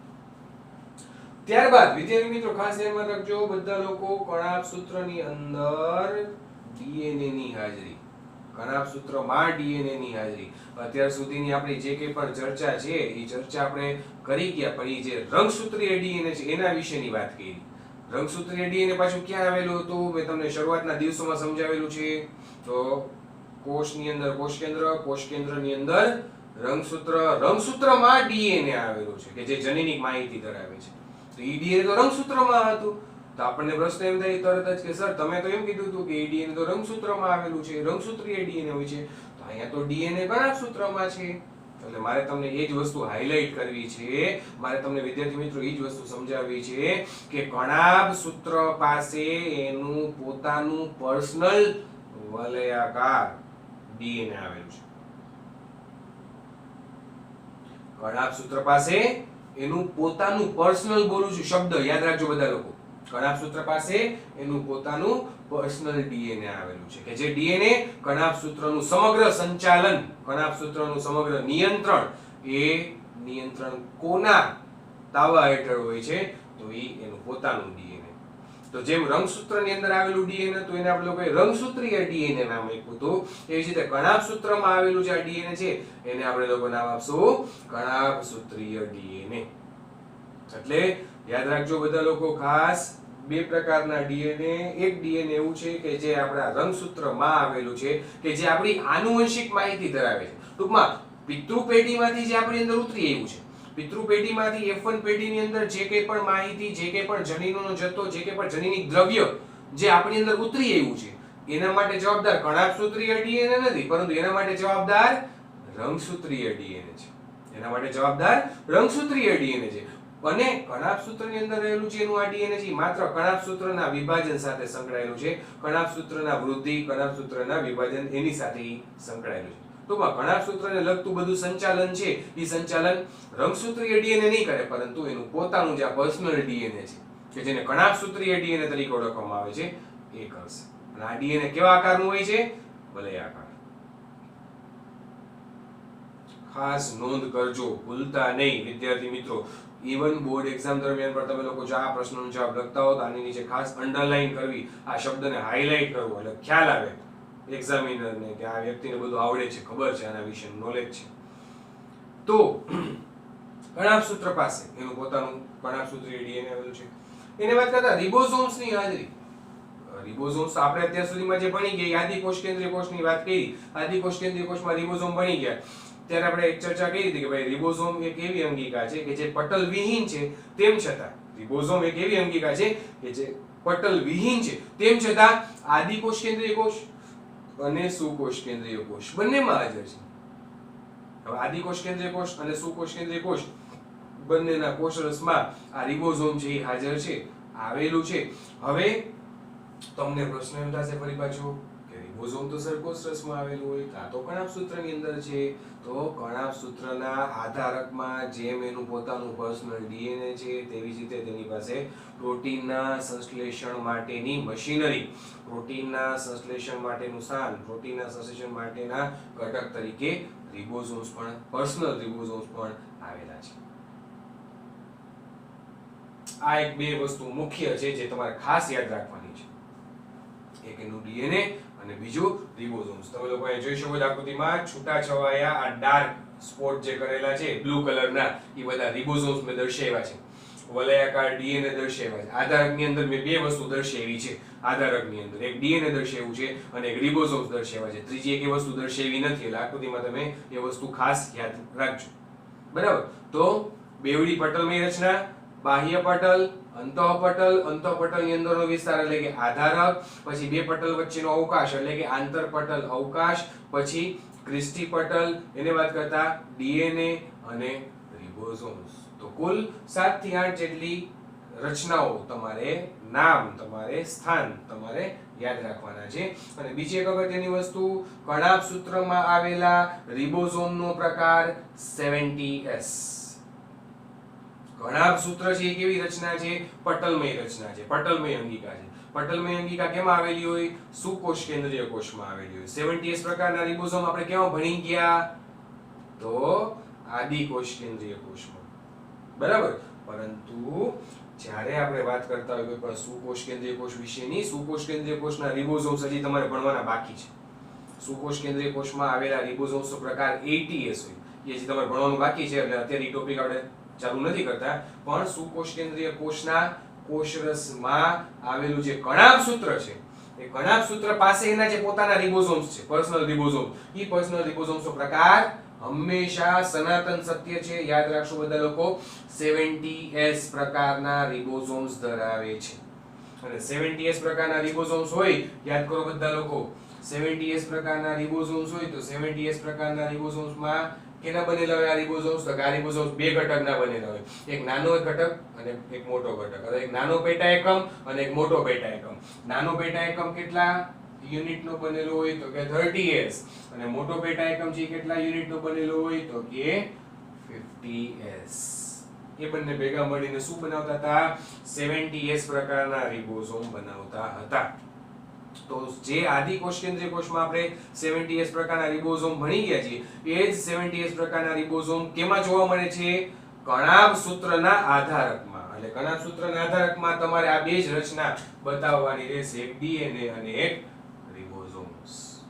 ત્યારબાદ વિદ્યાર્થી મિત્રો ખાસ ધ્યાનમાં રાખજો બધા લોકો, કણાભ સૂત્રની અંદર ડીએનએ ની હાજરી, કણાભ સૂત્રમાં ડીએનએ ની હાજરી. અત્યાર સુધીની આપણી જે કંઈ પણ ચર્ચા છે એ ચર્ચા આપણે કરી ગયા, પણ એ જે રંગસૂત્રીય ડીએનએ છે એના વિશેની વાત કરી. રંગસૂત્રીય ડીએનએ પાછું ક્યાં આવેલું હતું? મેં તમને શરૂઆતના દિવસોમાં સમજાવેલું છે. તો કોષની અંદર કોષ કેન્દ્રની અંદર રંગસૂત્ર, રંગસૂત્રમાં ડીએનએ આવેલું છે કે જે જનીનિક માહિતી ધરાવે છે. તો ઈ ડીએનએ તો રંગસૂત્રમાં હતું. તો આપણને પ્રશ્ન એમ થાય તરત જ કે સર તમે તો એમ કીધું હતું કે ઈ ડીએનએ તો રંગસૂત્રમાં આવેલું છે, રંગસૂત્રીય ડીએનએ હોય છે. તો અહીંયા તો ડીએનએ કણાભ સૂત્રમાં છે. એટલે મારે તમને એ જ વસ્તુ હાઇલાઇટ કરવી છે, મારે તમને વિદ્યાર્થી મિત્રો એ જ વસ્તુ સમજાવવી છે કે કણાભ સૂત્ર પાસે એનું પોતાનું પર્સનલ વલયાકાર ડીએનએ આવેલું છે. કણાભ સૂત્ર પાસે એનું પોતાનું પર્સનલ, બોલું છું શબ્દ યાદ રાખજો બધા લોકો, કણાભ સૂત્ર પાસે એનું પોતાનું પર્સનલ ડીએનએ આવેલું છે કે જે ડીએનએ કણાભ સૂત્રનું સમગ્ર સંચાલન, કણાભ સૂત્રનું સમગ્ર નિયંત્રણ, એ નિયંત્રણ કોના તાબા હેઠળ હોય છે? તો એ એનું પોતાનું ડીએનએ. તો જેમ રંગસૂત્રની અંદર આવેલું ડીએનએ તો એને આપણે લોકોએ રંગસૂત્રીય ડીએનએ નામ આપ્યું હતું, એવી જ રીતે કણાભ સૂત્રમાં આવેલું જે આ ડીએનએ છે એને આપણે લોકો નામ આપશું કણાભ સૂત્રીય ડીએનએ. એટલે યાદ રાખજો બધા લોકો ખાસ, બે પ્રકારના ડીએનએ. એક ડીએનએ એવું છે કે જે આપણા રંગસૂત્રમાં આવેલું છે કે જે આપણી આનુવંશિક માહિતી ધરાવે છે. ટૂંકમાં પિતૃ પેઢીમાંથી જે આપણી અંદર ઉતરી આવ્યું છે, પિતૃ પેઢીમાંથી F1 પેઢીની અંદર જે કંઈ પણ માહિતી, જે કંઈ પણ જનીનોનો જથ્થો, જે કંઈ પણ જનીનિક દ્રવ્ય જે આપણી અંદર ઉતરી આવ્યું છે એના માટે જવાબદાર કણાભ સૂત્રીય ડીએનએ નથી, પરંતુ એના માટે જવાબદાર રંગસૂત્રીય ડીએનએ છે. એના માટે જવાબદાર રંગસૂત્રીય ડીએનએ છે. અને કણાભ સૂત્રની અંદર રહેલું છે એનું આ ડીએનએ છે માત્ર કણાભ સૂત્રના વિભાજન સાથે સંકળાયેલું છે. કણાભ સૂત્રના વૃદ્ધિ, કણાભ સૂત્રના વિભાજન એની સાથે સંકળાયેલું છે. ટૂંકમાં કણાભ સૂત્રને લગતું બધું સંચાલન છે એ સંચાલન રંગસૂત્રીય ડીએનએ નહીં કરે, પરંતુ એનું પોતાનું જે પર્સનલ ડીએનએ છે કે જેને કણાભ સૂત્રીય ડીએનએ તરીકે ઓળખવામાં આવે છે એ કરશે. અને આ ડીએનએ કેવા આકારનું હોય છે? વલયાકાર. ખાસ નોંધ કરજો, ભૂલતા નહીં વિદ્યાર્થી મિત્રો. ઇવન બોર્ડ એક્ઝામ દરમિયાન પણ તમે લોકો જો આ પ્રશ્નનો જવાબ લખતા હો તો આની નીચે ખાસ અંડરલાઈન કરવી, આ શબ્દને હાઇલાઇટ કરવો, એટલે ખ્યાલ આવે એક્ઝામિનરને કે આ વ્યક્તિને બધું આવડે છે, ખબર છે, આના વિશેનું નોલેજ છે. તો કણાભ સૂત્ર પાસે એનું પોતાનું કણાભ સૂત્રીય ડીએનએ આવેલું છે. એને વાત કરતા રિબોસોમ્સની હાજરી. રિબોસોમ્સ આપણે અત્યાર સુધીમાં જે ભણી ગયા, આદિ કોષ કેન્દ્રીય કોષની વાત કરી, આદિ કોષ કેન્દ્રીય કોષમાં રિબોસોમ ભણી ગયા. ત્યારે આપણે એક ચર્ચા કરી હતી કે ભાઈ રિબોસોમ એક એવી અંગિકા છે કે જે પટલ વિહીન છે, તેમ છતાં રિબોસોમ એક એવી અંગિકા છે કે જે પટલ વિહીન છે, તેમ છતાં આદિ કોષ કેન્દ્રીય કોષ અને સુકોષ કેન્દ્રીય કોષ બંનેમાં હાજર છે. હવે આદિ કોષ કેન્દ્રીય કોષ અને સુકોષ કેન્દ્રીય કોષ બંનેના કોષરસમાં આ રિબોસોમ છે એ હાજર છે, આવેલું છે. હવે તમને પ્રશ્ન એમ થશે ફરી પાછો કે રિબોસોમ તો સર કોષરસમાં આવેલું હોય, કાં તો કણાભ સૂત્રની અંદર છે. તો કણાભ સૂત્રના આધારકમાં જેમ એનું પોતાનું પર્સનલ ડીએનએ છે તેવી જ રીતે તેની પાસે પ્રોટીનના સંશ્લેષણ માટેની મશીનરી, પ્રોટીનના સંશ્લેષણ માટેનું સ્થાન, પ્રોટીનના સંશ્લેષણ માટેના ઘટક તરીકે રિબોસોમ્સ પણ, પર્સનલ રિબોસોમ્સ પણ આવેલા છે. આ એક બે વસ્તુ મુખ્ય છે જે તમારે ખાસ યાદ રાખવાની છે. એક એનું ડીએનએ અને બીજું રિબોસોમ્સ. તમે લોકો અહીં જોઈ શકો છો આકૃતિમાં છૂટાછવાયા આ ડાર્ક સ્પોટ જે કરેલા છે બ્લુ કલરના, એ બધા રિબોસોમ્સ મેં દર્શાવ્યા છે. વલયાકાર ડીએનએ દર્શાવ્યા છે. આધારકની અંદર મેં બે વસ્તુ દર્શાવી છે. આધારકની અંદર એક ડીએનએ દર્શાવ્યું છે અને એક રિબોસોમ્સ દર્શાવ્યા છે. ત્રીજી એક વસ્તુ દર્શાવી નથી. એટલે આકૃતિમાં તમે એ વસ્તુ ખાસ યાદ રાખજો. બરાબર? તો બેવડી પટલમય રચના, બાહ્ય પટલ, અંતઃપટલ, અંતઃપટલની અંદરનો વિસ્તાર એટલે કે આધારક, પછી બે પટલ વચ્ચેનો અવકાશ એટલે કે આંતરપટલ અવકાશ, પછી ક્રિસ્ટી પટલ, એને વાત કરતા ડીએનએ અને રિબોસોમ્સ. તો કુલ 7 થી 8 જેટલી રચનાઓ તમારે નામ, તમારે સ્થાન તમારે યાદ રાખવાના છે. અને બીજી એક અગત્યની વસ્તુ, કણાભ સૂત્રમાં આવેલા રિબોસોમનો પ્રકાર 70S. કણાભ સૂત્ર છે એ કેવી રચના છે? પટલમય રચના છે, પટલમય અંગિકા છે. પટલમય અંગિકા કેમાં આવેલી હોય? સુકોષ કેન્દ્રીય કોષમાં આવેલી હોય. 70S પ્રકારના રિબોસોમ આપણે કેમાં ભણી ગયા? તો આદિ કોષ કેન્દ્રીય કોષમાં. બરાબર? પરંતુ જ્યારે આપણે વાત કરતા હોય કોઈ પણ સુકોષ કેન્દ્રીય કોષ વિશેની, સુકોષ કેન્દ્રીય કોષના રિબોઝોમ્સ હજી તમારે ભણવાના બાકી છે. સુકોષ કેન્દ્રીય કોષમાં આવેલા રિબોઝોમ્સનો પ્રકાર ATS હોય, એ હજી તમારે ભણવાનું બાકી છે, એટલે અત્યારે એ ટોપિક આપણે ચાલુ નથી કરતા. પણ સુકોષ કેન્દ્રીય કોષના કોષરસમાં આવેલું જે કણાભસૂત્ર છે, એ કણાભસૂત્ર પાસે એના જે પોતાના રિબોઝોમ્સ છે, પર્સનલ રિબોઝોમ, એ પર્સનલ રિબોઝોમ્સનો પ્રકાર હંમેશા સનાતન સત્ય છે. યાદ રાખશો બધા લોકો, 70S પ્રકારના રિબોઝોમ્સ ધરાવે છે. અને 70S પ્રકારના રિબોઝોમ્સ હોય, યાદ કરો બધા લોકો, 70S પ્રકારના રિબોઝોમ્સ હોય તો 70S પ્રકારના રિબોઝોમ્સમાં કેના બનેલા હોય આ રિબોઝોમ્સ? તો આ રિબોઝોમ્સ બે ઘટકના બનેલા હોય, એક નાનો ઘટક અને એક મોટો ઘટક, અથવા એક નાનો પેટા એકમ અને એક મોટો પેટા એકમ. નાનો પેટા એકમ કેટલા યુનિટનો બનેલો હોય? તો કે 30S. અને મોટો પેટા એકમ છે કેટલા યુનિટનો બનેલો હોય? તો કે 50S. એ બંને ભેગા મળીને શું બનાવતા હતા? 70S પ્રકારના રિબોઝોમ બનાવતા હતા. તો જે આદિ કોષ કેન્દ્રીય કોષમાં આપણે 70S પ્રકારના રિબોઝોમ ભણી ગયા છીએ, એ જ 70S પ્રકારના રિબોઝોમ કેમાં જોવા મળે છે? કણાભસૂત્રના આધારકમાં. એટલે કણાભસૂત્રના આધારકમાં તમારે આ બે જ રચના બતાવવાની રહેશે, એક DNA અને એક રિબોઝોમ્સ.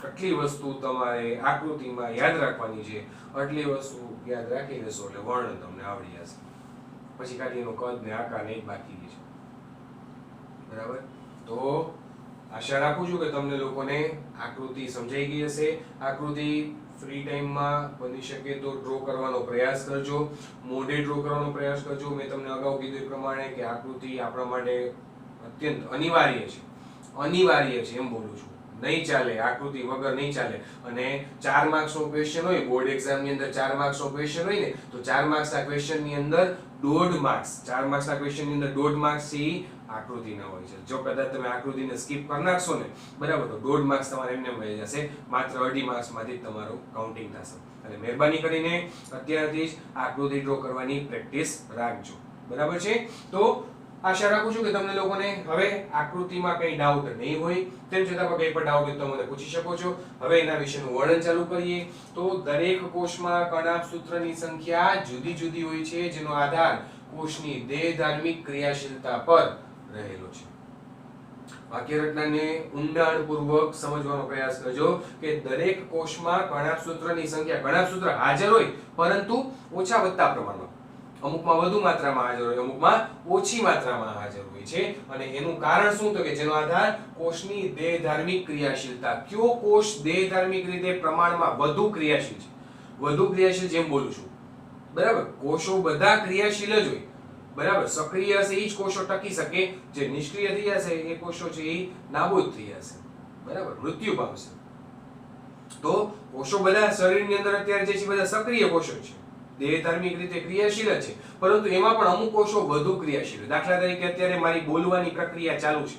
કેટલી વસ્તુ તમારે આકૃતિમાં યાદ રાખવાની છે, આટલી વસ્તુ યાદ રાખી લેશો એટલે વર્ણન તમને આવડી જશે. પછી ખાલી એનો કદ ને આકાર ને બાકી છે. બરાબર? તો આશા રાખું છું કે તમને લોકોને આકૃતિ સમજાઈ ગઈ હશે. આકૃતિ ફ્રી ટાઈમમાં બની શકે તો ડ્રો કરવાનો પ્રયાસ કરજો, મોઢે ડ્રો કરવાનો પ્રયાસ કરજો. મેં તમને અગાઉ કીધું એ પ્રમાણે કે આકૃતિ આપણા માટે અત્યંત અનિવાર્ય છે. અનિવાર્ય છે એમ બોલું છું, નહીં ચાલે, આકૃતિ વગર નહીં ચાલે. અને 4 માર્ક્સનો ક્વેશ્ચન હોય, બોર્ડ એક્ઝામની અંદર 4 માર્ક્સનો ક્વેશ્ચન હોય ને, તો 4 માર્ક્સના ક્વેશ્ચનની અંદર 1.5 માર્ક્સ, 4 માર્ક્સના ક્વેશ્ચનની અંદર 1.5 માર્ક્સ છે આકૃતિના હોય છે. જો કદાચ તમે આકૃતિને સ્કીપ કરી નાખશો ને, બરાબર, તો 1.5 માર્ક્સ તમારે એમને મળી જશે. માત્ર 2.5 માર્ક્સમાંથી તમારું કાઉન્ટિંગ થશે. એટલે મહેરબાની કરીને અત્યારથી જ આકૃતિ ડ્રો કરવાની પ્રેક્ટિસ રાખજો. બરાબર છે? તો આશા રાખું છું કે તમને લોકોને હવે આકૃતિમાં કંઈ ડાઉટ નહીં હોય. તેમ છતાં પણ કંઈ પણ ડાઉટ હોય તો મને પૂછી શકો છો. હવે એના વિશેનું વર્ણન ચાલુ કરીએ. તો દરેક કોષમાં કણાભસૂત્રની સંખ્યા જુદી જુદી હોય છે, જેનો આધાર કોષની દેહધાર્મિક ક્રિયાશીલતા પર રહેલો છે. વાક્ય રચનાને ઊંડાણપૂર્વક સમજવાનો પ્રયાસ કરજો કે દરેક કોષમાં કણાભસૂત્રની સંખ્યા, કણાભસૂત્ર હાજર હોય પરંતુ ઓછા વધતા પ્રમાણમાં, અમુકમાં વધુ માત્રામાં હાજર હોય, અમુકમાં ઓછી માત્રામાં હાજર હોય છે. અને એનું કારણ શું? તો કે જેનો આધાર કોષની દેહધાર્મિક ક્રિયાશીલતા. કયો કોષ દેહધાર્મિક રીતે પ્રમાણમાં વધુ ક્રિયાશીલ છે? વધુ ક્રિયાશીલ જેમ બોલું છું, બરાબર? કોષો બધા ક્રિયાશીલ જ હોય, બરાબર? સક્રિય હશે એ જ કોષો ટકી શકે, જે નિષ્ક્રિય થઈ જશે એ કોષો છે એ નાબૂદ થઈ જશે, બરાબર, મૃત્યુ પામશે. તો કોષો બધા શરીરની અંદર અત્યારે જે છે બધા સક્રિય કોષો છે, દેહધાર્મિક રીતે ક્રિયાશીલ જ છે, પરંતુ એમાં પણ અમુક કોષો વધુ ક્રિયાશીલ. દાખલા તરીકે અત્યારે મારી બોલવાની પ્રક્રિયા ચાલુ છે,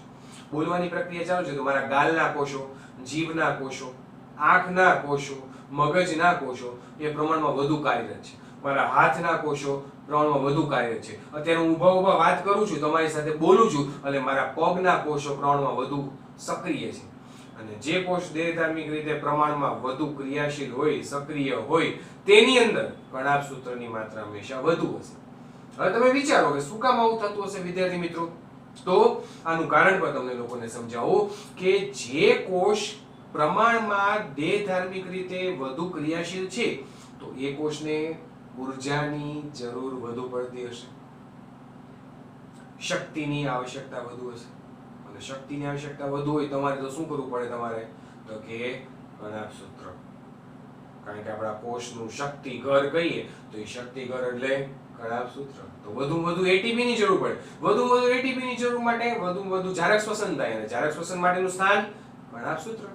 બોલવાની પ્રક્રિયા ચાલુ છે, તો મારા ગાલના કોષો, જીભના કોષો, આંખના કોષો, મગજના કોષો એ પ્રમાણમાં વધુ કાર્યરત છે. મારા હાથના કોષો પ્રમાણમાં વધુ કાર્યરત છે. અત્યારે હું ઊભા વાત કરું છું, તમારી સાથે બોલું છું, એટલે મારા પગના કોષો પ્રમાણમાં વધુ સક્રિય છે. અને જે કોષ દેહધાર્મિક રીતે પ્રમાણમાં વધુ ક્રિયાશીલ હોય, સક્રિય હોય, તેની અંદર કણાભસૂત્રની માત્રા હંમેશા વધુ હશે. હવે તમે વિચારો કે શું કામ આવું થતું હશે વિદ્યાર્થી મિત્રો? તો આનું કારણ પણ તમને લોકોને સમજાવું કે જે કોષ પ્રમાણમાં દેહધાર્મિક રીતે વધુ ક્રિયાશીલ છે, તો એ કોષને ઉર્જાની જરૂર વધુ પડતી હશે, શક્તિની આવશ્યકતા વધુ હશે. અને શક્તિની આવશ્યકતા વધુ હોય તમારે તો શું કરવું પડે? તમારે તો કે કણાભસૂત્ર. કારણ કે આપણા કોષનું શક્તિ ઘર કહીએ તો એ શક્તિ ઘર એટલે કણાભસૂત્ર. તો વધુમાં વધુ એટીપી ની જરૂર પડે. વધુમાં વધુ એટીપી ની જરૂર માટે વધુમાં વધુ જારક શ્વસન થાય, અને જારક શ્વસન માટેનું સ્થાન કણાભસૂત્ર.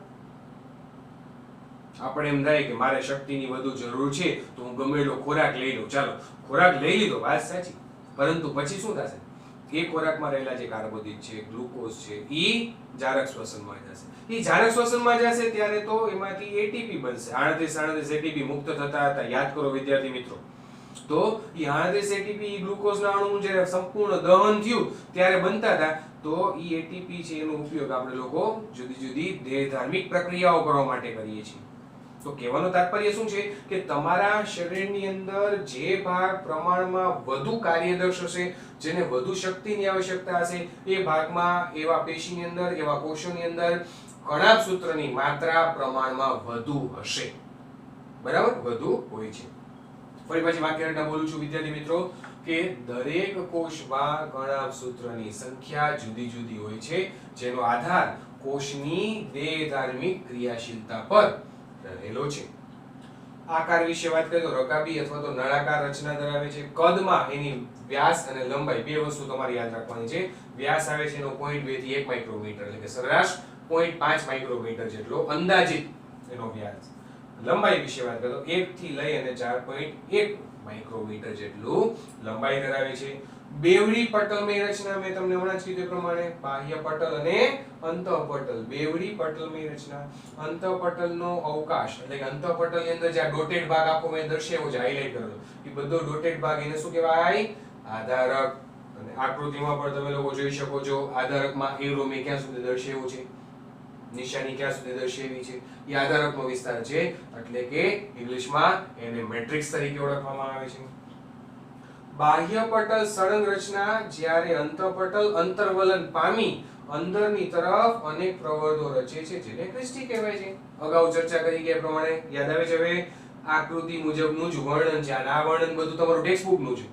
આપણે એમ થાય કે મારે શક્તિની વધુ જરૂર છે તો હું ગમે એટલો ખોરાક લઈ લઉં. ચાલો, ખોરાક લઈ લીધો, વાત સાચી, પરંતુ પછી શું થશે? એ ખોરાકમાં રહેલા જે કાર્બોદિત છે, ગ્લુકોઝ છે, એ જારક શ્વસનમાં જશે. એ જારક શ્વસનમાં જશે ત્યારે તો એમાંથી એટીપી બનશે. 38 એટીપી મુક્ત થતા હતા, યાદ કરો વિદ્યાર્થી મિત્રો. તો એ 38 એટીપી ગ્લુકોઝના અણુનું જ્યારે સંપૂર્ણ દહન થયું ત્યારે બનતા હતા. તો એ એટીપી છે એનો ઉપયોગ આપણે લોકો જુદી જુદી દેહધાર્મિક પ્રક્રિયાઓ કરવા માટે કરીએ છીએ. તો કહેવાનો તાત્પર્ય શું છે કે તમારા શરીરની અંદર જે ભાગ પ્રમાણમાં વધુ કાર્યદક્ષ હશે, જેને વધુ શક્તિની આવશ્યકતા હશે, એ ભાગમાં એવા પેશીની અંદર, એવા કોષોની અંદર કણાભ સૂત્રની માત્રા પ્રમાણમાં વધુ હશે. બરાબર, વધુ હોય છે. ફરી પાછી વાક્ય રચના બોલું છું વિદ્યાર્થી મિત્રો કે દરેક કોષમાં કણાભ સૂત્રની સંખ્યા જુદી જુદી હોય છે, જેનો આધાર કોષની દેહધાર્મિક ક્રિયાશીલતા પર રહેલો છે. આકાર વિશે વાત કરીએ તો રકાબી અથવા તો નળાકાર રચના ધરાવે છે. કદમાં એની વ્યાસ અને લંબાઈ બે વસ્તુ તમારે યાદ રાખવાની છે. વ્યાસ આવે છે એનો 0.2 થી 1 માઇક્રોમીટર એટલે કે સરેરાશ 0.5 માઇક્રોમીટર જેટલો અંદાજિત એનો વ્યાસ. લંબાઈ વિશે વાત કરીએ તો 1 થી લઈ અને 4.1 માઇક્રોમીટર જેટલું લંબાઈ ધરાવે છે. બેવડી પટલમય રચના મેં તમને હમણાં જ કીધું પ્રમાણે બાહ્ય પટલ અને અંતઃપટલ. બેવડી પટલમય રચના. અંતઃપટલનો અવકાશ એટલે કે અંતઃપટલની અંદર જે ડોટેડ ભાગ આખો મેં દર્શાવ્યો છે, હાઇલાઇટ કરેલો, એ બધો ડોટેડ ભાગ એને શું કહેવાય? આધારક. અને આકૃતિમાં પણ તમે લોકો જોઈ શકો છો આધારકમાં એરો મેં ક્યાં સુધી દર્શાવ્યો છે, નિશાની ક્યાં સુધી દર્શાવી છે, એ આધારકનો વિસ્તાર છે, એટલે કે ઇંગ્લિશમાં એને મેટ્રિક્સ તરીકે ઓળખવામાં આવે છે. બાહ્ય પટલ સળંગ રચના જ્યારે અંતઃપટલ અંતર્વલન પામી અંદરની તરફ અનેક પ્રવર્ધો રચે છે, જેને ક્રિસ્ટી કહેવાય છે. અગાઉ ચર્ચા કરી ગયા પ્રમાણે યાદ આવે છે? હવે આકૃતિ મુજબનું જ વર્ણન છે. આ વર્ણન બધું તમારું ટેક્સ્ટ બુકનું છે.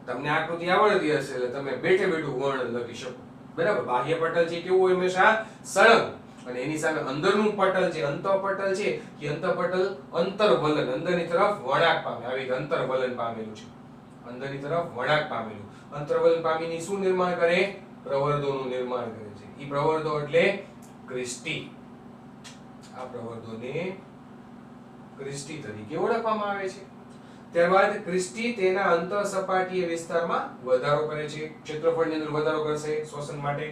તમને આકૃતિ આવડતી હશે એટલે તમે બેઠે બેઠું વર્ણન લખી શકો. બરાબર. બાહ્ય પટલ છે કેવું હોય? હંમેશા સળંગ. અને એની સામે અંદરનું પટલ છે, અંતઃપટલ છે, કે અંતઃપટલ અંતર્વલન, અંદરની તરફ વળાંક પામે. આવી અંતર્વલન પામેલું છે, અંદરની તરફ વળાંક પામેલું. અંતર્વલન પામીને શું નિર્માણ કરે? પ્રવર્ધોનું નિર્માણ કરે છે. ઈ પ્રવર્ધો એટલે ક્રિસ્ટી. આ પ્રવર્ધોને ક્રિસ્ટી તરીકે ઓળખવામાં આવે છે. ત્યારબાદ ક્રિસ્ટી તેના અંતઃ સપાટીય વિસ્તારમાં વધારો કરે છે, ક્ષેત્રફળની અંદર વધારો કરશે શ્વસન માટે.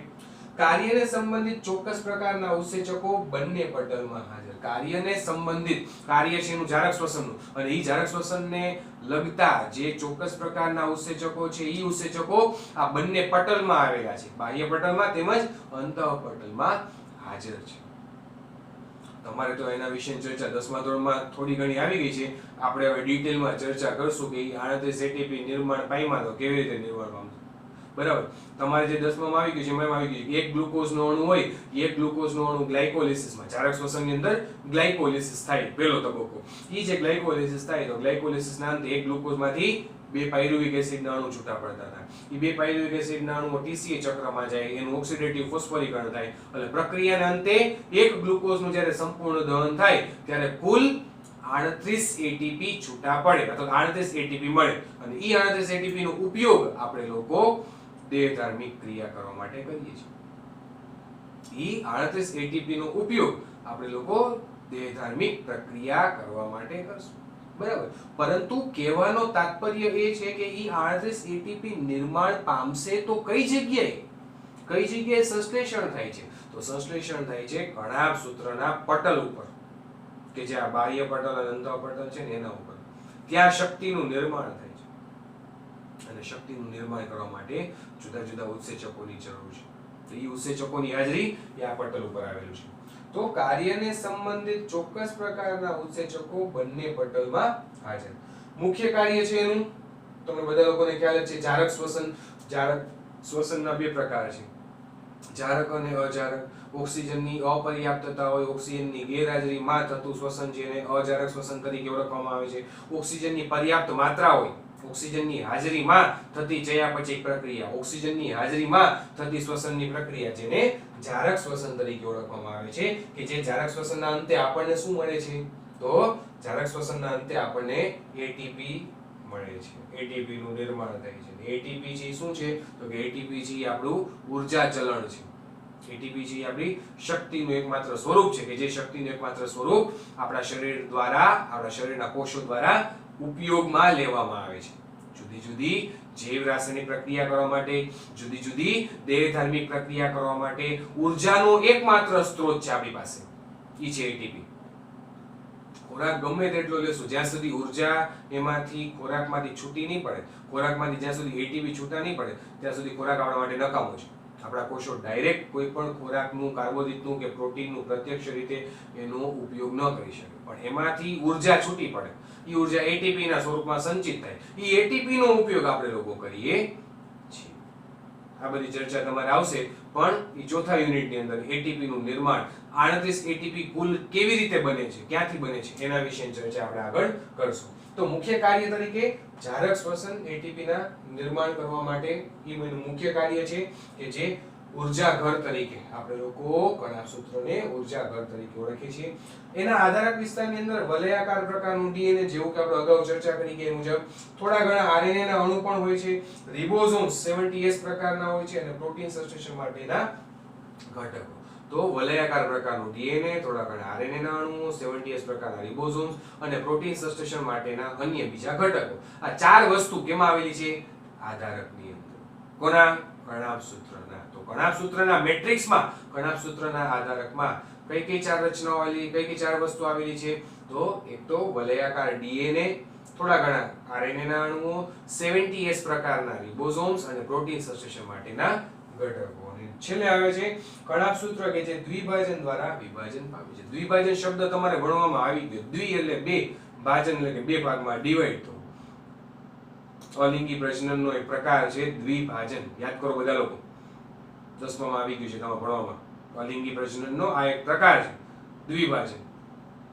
કાર્યને સંબંધિત ચોક્કસ પ્રકારના ઉત્સેચકો બંને પટલમાં હાજર. કાર્યને સંબંધિત, કાર્ય છે એનું જારક શ્વસનનું, અને ઈ જારક શ્વસનને લગતા જે ચોક્કસ પ્રકારના ઉત્સેચકો છે, ઈ ઉત્સેચકો આ બંને પટલમાં આવેલા છે, બાહ્ય પટલમાં તેમજ અંતઃપટલમાં હાજર છે. તમારે તો એના વિશે ચર્ચા 10મા ધોરણમાં થોડી ઘણી આવી ગઈ છે. આપણે હવે ડિટેલમાં ચર્ચા કરશું કે 38 એટીપી નિર્માણ પામ્યા તો કેવી રીતે નિર્માણ પામશે. બરાબર. તમારે જે 10માં આવી ગયું છે એમાં આવી ગયું છે એક ગ્લુકોઝનો અણુ હોય, એક ગ્લુકોઝનો અણુ ગ્લાયકોલિસિસમાં જારક શ્વસનની અંદર ગ્લાયકોલિસિસ થાય, પહેલો તબક્કો. ઈ જે ગ્લાયકોલિસિસ થાય તો ગ્લાયકોલિસિસના અંતે એક ગ્લુકોઝમાંથી 2 પાયરુવિક એસિડના અણુ છૂટા પડતા હતા. ઈ 2 પાયરુવિક એસિડના અણુઓ ટીસીએ ચક્રમાં જાય, એનું ઓક્સિડેટિવ ફોસ્ફોરીકરણ થાય, એટલે પ્રક્રિયાના અંતે એક ગ્લુકોઝનું જ્યારે સંપૂર્ણ દહન થાય ત્યારે કુલ 38 એટીપી છૂટા પડે અથવા 38 એટીપી મળે. અને ઈ 38 એટીપી નો ઉપયોગ આપણે લોકો દેહધાર્મિક ક્રિયા કરવા માટે કરીએ છીએ. ઈ 38 એટીપી નો ઉપયોગ આપણે લોકો દેહધાર્મિક પ્રક્રિયા કરવા માટે કરશું. બરાબર. પરંતુ કહેવાનો તાત્પર્ય એ છે કે ઈ 38 એટીપી નિર્માણ પામશે તો કઈ જગ્યાએ સંશ્લેષણ થાય છે? તો સંશ્લેષણ થાય છે કણાભ સૂત્રના પટલ ઉપર, કે જે આ બાહ્ય પટલ અને અંતઃપટલ છે ને એના ઉપર. ત્યાં શક્તિનું નિર્માણ થાય છે, અને શક્તિનું નિર્માણ કરવા માટે જુદા જુદા ઉત્સેચકોની જરૂર છે. તો એ ઉત્સેચકોની હાજરી એ આ પટલ ઉપર આવેલું છે. તો કાર્યને સંબંધિત ચોક્કસ પ્રકારના ઉત્સેચકો બંને પટલમાં હાજર. મુખ્ય કાર્ય છે એનું તમને બધા લોકોને ખ્યાલ જ છે, જારક શ્વસન. જારક શ્વસનના 2 પ્રકાર છે, જારક અને અજારક. ઓક્સિજનની અપર્યાપ્તતા હોય, ઓક્સિજનની ગેરહાજરીમાં થતું શ્વસન જેને અજારક શ્વસન તરીકે ઓળખવામાં આવે છે. ઓક્સિજનની પર્યાપ્ત માત્રા હોય, ઓક્સિજનની હાજરીમાં થતી ચયાપચય પ્રક્રિયા, ઓક્સિજનની હાજરીમાં થતી શ્વસનની પ્રક્રિયા જેને જારક શ્વસન તરીકે ઓળખવામાં આવે છે. કે જે જારક શ્વસનના અંતે આપણને શું મળે છે? તો જારક શ્વસનના અંતે આપણને એટીપી મળે છે. એટીપી નું નિર્માણ થાય છે. એટીપી છે શું છે? તો કે એટીપી છે આપણું ઊર્જા ચલણ છે. એટીપી છે આપણી શક્તિનું એકમાત્ર સ્વરૂપ છે, કે જે શક્તિનું એકમાત્ર સ્વરૂપ આપણા શરીર દ્વારા, આપણા શરીરના કોષો દ્વારા ઉપયોગમાં લેવામાં આવે છે. જુદી જુદી જૈવ રાસાયણિક પ્રક્રિયા કરવા માટે, જુદી જુદી દેહધાર્મિક પ્રક્રિયા કરવા માટે ઊર્જાનો એકમાત્ર સ્ત્રોત છે આપણી પાસે, ઈ છે એટીપી. ખોરાક ગમે તેટલો લેશું, જ્યાં સુધી ઊર્જા એમાંથી ખોરાકમાંથી છૂટી નહીં પડે, ખોરાકમાંથી જ્યાં સુધી એટીપી છૂટા નહીં પડે ત્યાં સુધી ખોરાક આપણા માટે નકામો છે. આપણા કોષો ડાયરેક્ટ કોઈ પણ ખોરાકનું, કાર્બોદિતનું કે પ્રોટીનનું પ્રત્યક્ષ રીતે એનો ઉપયોગ ન કરી શકે, પણ એમાંથી ઉર્જા છૂટી પડે, એ ઉર્જા એટીપી ના સ્વરૂપમાં સંચિત થાય, એ એટીપી નો ઉપયોગ આપણે લોકો કરીએ છીએ. આ બધી ચર્ચા તમારે આવશે, પણ એ ચોથા યુનિટની અંદર એટીપી નું નિર્માણ, 38 એટીપી કુલ કેવી રીતે બને છે, ક્યાંથી બને છે, એના વિશેની ચર્ચા આપણે આગળ કરશું. તો મુખ્ય કાર્ય તરીકે જારક શ્વસન એટીપી ના નિર્માણ કરવા માટે એનું મુખ્ય કાર્ય છે કે જે ઉર્જા ઘર તરીકે આપણે લોકો કણાભસૂત્રને ઉર્જા ઘર તરીકે ઓળખીએ છીએ. એના આધારક વિસ્તારની અંદર વલયાકાર પ્રકારનું ડીએનએ, જેવું કે આપણે અગાઉ ચર્ચા કરી કે મુજબ થોડા ઘણા આરએનએ ના અણુ પણ હોય છે, રિબોસોમ્સ 70S પ્રકારના હોય છે અને પ્રોટીન સબસ્ટેશન માટેના ઘટકો. તો વલયાકાર પ્રકારનું ડીએનએ, થોડા ઘણા આરએનએ ના અણુઓ, 70S પ્રકારના રિબોસોમ્સ અને પ્રોટીન સબસ્ટેશન માટેના અન્ય બીજા ઘટકો. આ ચાર વસ્તુ કેમાં આવેલી છે? આધારકની અંદર. કોના? કણાભસૂત્રના. તો કણાભસૂત્રના મેટ્રિક્સમાં, કણાભસૂત્રના આધારકમાં કઈ ચાર રચનાઓ આવેલી, કઈ ચાર વસ્તુ આવેલી છે? તો એક તો વલયાકાર ડીએનએ, થોડા ઘણા આરએનએ ના અણુઓ, 70S પ્રકારના રિબોસોમ્સ અને પ્રોટીન સબસ્ટેશન માટેના ઘટકો. અને છેલ્લે આવે છે કણાભસૂત્ર કે જે દ્વિભાજન દ્વારા વિભાજન પામે છે. દ્વિભાજન શબ્દ તમારે ભણવામાં આવી ગયો. દ્વિ એટલે બે, ભાજન એટલે કે બે ભાગમાં ડિવાઈડ થવું. અલિંગી પ્રજનનનો એક પ્રકાર છે દ્વિભાજન. યાદ કરો બધા લોકો, 10માં આવી ગયું છે તમારે ભણવામાં. અલિંગી પ્રજનનનો આ એક પ્રકાર છે દ્વિભાજન.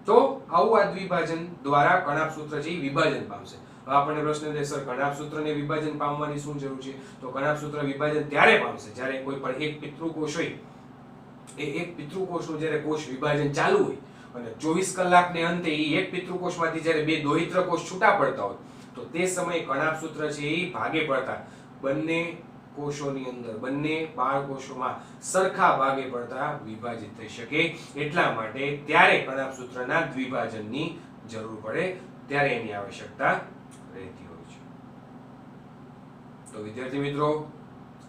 તો આવું આ દ્વિભાજન દ્વારા કણાભસૂત્ર છે વિભાજન પામશે. હવે આપણને પ્રશ્ન છે સર કણાભસૂત્રને વિભાજન પામવાની શું જરૂર છે? તો કણાભસૂત્ર વિભાજન ત્યારે પામશે જ્યારે કોઈ પણ એક પિતૃકોષ હોય, એ એક પિતૃકોષનું જ્યારે કોષ વિભાજન ચાલુ હોય અને 24 કલાકને અંતે એ એક પિતૃકોષમાંથી જ્યારે બે દોહિત્ર કોષ છૂટા પડતા હોય, તો તે સમયે કણાભસૂત્ર છે એ ભાગે પડતા બંને કોષોની અંદર, બંને બાળકોષોમાં સરખા ભાગે પડતા વિભાજિત થઈ શકે. એટલા માટે ત્યારે કણાભસૂત્રના દ્વિભાજનની જરૂર પડે, ત્યારે એની આવશ્યકતા રહેતી હોય છે. તો વિદ્યાર્થી મિત્રો,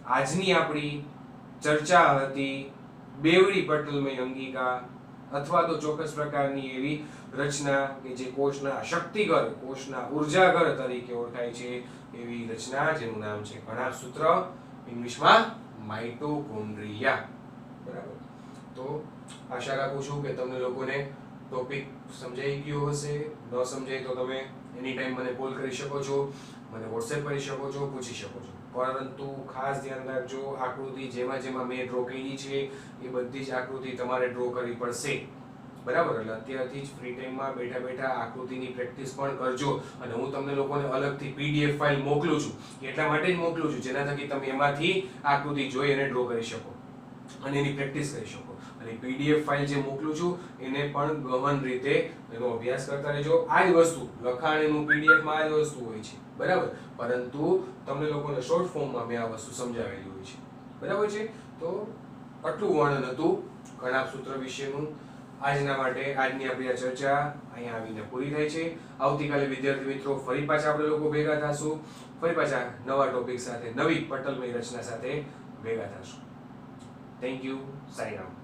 આજની આપણી ચર્ચા હતી બેવડી પટલમય અંગિકા અથવા તો ચોક્કસ પ્રકારની એવી રચના કે જે કોષના શક્તિઘર, કોષના ઉર્જાઘર તરીકે ઓળખાય છે એવી રચના, જેનું નામ છે કણાભસૂત્ર, ઇંગ્લિશમાં માઇટોકોન્ડ્રિયા. બરાબર. તો આશા રાખું છું કે તમને લોકોને ટોપિક સમજાઈ ગયો હશે. ન સમજાય તો તમે એની ટાઈમ મને કોલ કરી શકો છો, મને વોટ્સએપ કરી શકો છો, પૂછી શકો છો. પરંતુ ખાસ ધ્યાન રાખજો, આકૃતિ જેમાં મેં ડ્રો કરી છે એ બધી જ આકૃતિ તમારે ડ્રો કરવી પડશે. બરાબર. એટલે અત્યારથી જ ફ્રી ટાઈમમાં બેઠા બેઠા આકૃતિની પ્રેક્ટિસ પણ કરજો. અને હું તમને લોકોને અલગથી પીડીએફ ફાઇલ મોકલું છું, એટલા માટે જ મોકલું છું જેના થકી તમે એમાંથી આકૃતિ જોઈ અને ડ્રો કરી શકો અને એની પ્રેક્ટિસ કરી શકો. અને પીડીએફ ફાઇલ જે મોકલું છું એને પણ ગહન રીતે એનો અભ્યાસ કરતા રહેજો. આ જ વસ્તુ લખાણનું પીડીએફમાં આ જ વસ્તુ હોય છે. બરાબર. પરંતુ તમને લોકોને શોર્ટ ફોર્મમાં મેં આ વસ્તુ સમજાવેલી હોય છે. બરાબર છે. તો આટલું વર્ણન હતું કણાભસૂત્ર વિશેનું. આજના માટે આજની આપણી આ ચર્ચા અહીંયા આવીને પૂરી થાય છે. આવતીકાલે વિદ્યાર્થી મિત્રો ફરી પાછા આપણે લોકો ભેગા થશું, ફરી પાછા નવા ટોપિક સાથે, નવી પટલમય રચના સાથે ભેગા થશું. Thank you. સાઈ રામ.